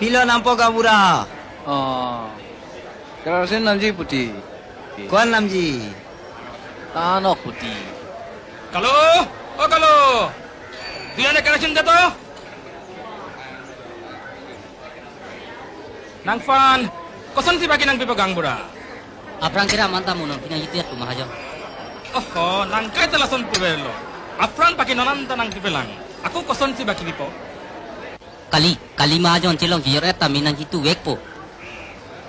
Pilo nampak Gambura. Kalau saya Namji Putih. Kuan Namji. Tanok Putih. Kalau, oh kalau. Dia nak kena cinta tu. Nang Fan, kosan si bagi nang pipa Gambura. Aprang kira mantap munun punya itu ya tu mahaja. Oh, nang kaya telah son pipa lo. Aprang pakai nonanta nang pipa lang. Aku kosan si bagi pipa. Kali mahajon cilong kiyor eta minan itu wekpo.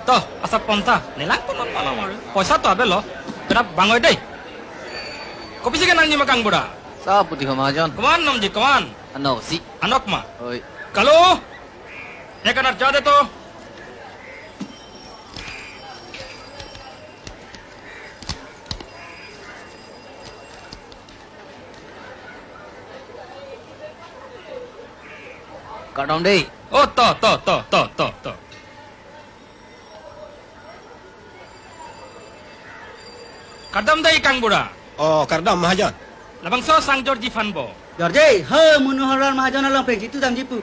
Toh, asap ponta. Nelang tu non malam ada. Poisa tu abe lo. Kenapa bangoy deh? Kopi sih kan nang nyima Gambura. Sa Putih Hamajon. Kawan Namji, kawan. Ano si. Anok ma. Oi. Kalau, ya kan arca deh tu. Kadang deh. Oh, toh. Kadam dai Gambura. Oh, kardam Mahajan. Labang so sang Georgie Fanbo. Jorge, he munuharan mahajan alang peng itu dam jipu.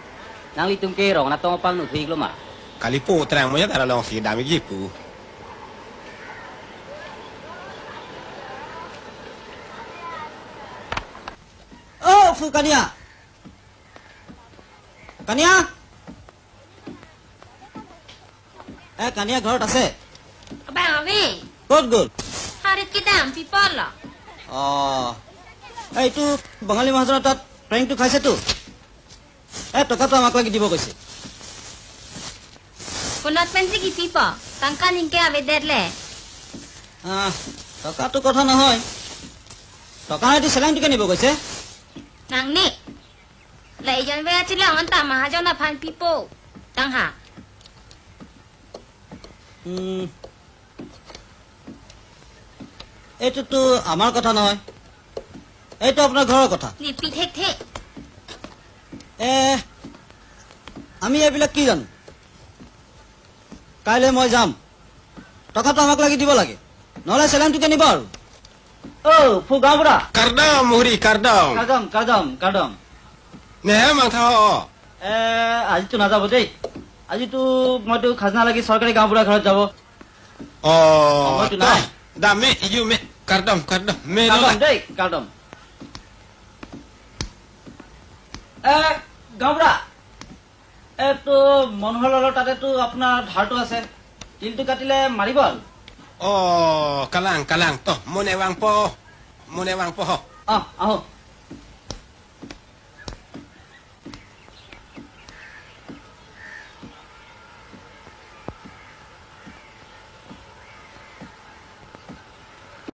Nang litung kerong na tong pang nu thig lo ma. Kalipo terang mo ya tara long si dami jipu. Oh, Fu Kania. Kania? Kania ঘৰত আছে? Abang Awi, ক'ত গ'ল? harit kita people lah. এইটো বঙালী মহাজনৰ তাত প্ৰেংটো খাইছেতো টকাটো আমাক লাগি দিব কৈছে Kunat pensi ki people, tangka ningke awe derle. টকাটো কথা নহয় টকা নাইতো চেলাইনটোকে নিব কৈছে Nang ni, lai jan we cilang anta mahajon na pan people. Tang ha, এইটোতো আমাৰ কথা নহয় এইটো আপোনাৰ ঘৰৰ কথা ni pi thek thek. আমি এইবিলাক কি জানো কাইলৈ মই যাম টকাটো আমাক লাগি দিব লাগে নহলে চেলাইনটোকে নিব আৰু ফু গাঁওবুঢ়া Kardam, Muhri, kardam. কাৰ্ডম Nehe mang thao. আজিতো নাযাব দেই আজিতো মইতো খাজনা লাগি চৰকাৰী গাঁওবুঢ়া ঘৰত যাব Oh, Apa tu nak? Dame, you me. Kardam. Me no. দেই কাৰ্ডম গাঁওবুঢ়া এইটো মনোহৰৰ তাতেতো আপোনাৰ ধাৰটো আছে দিনটো কাটিলে মাৰিব আৰু Oh, kalang. Toh, mo newang po. আহো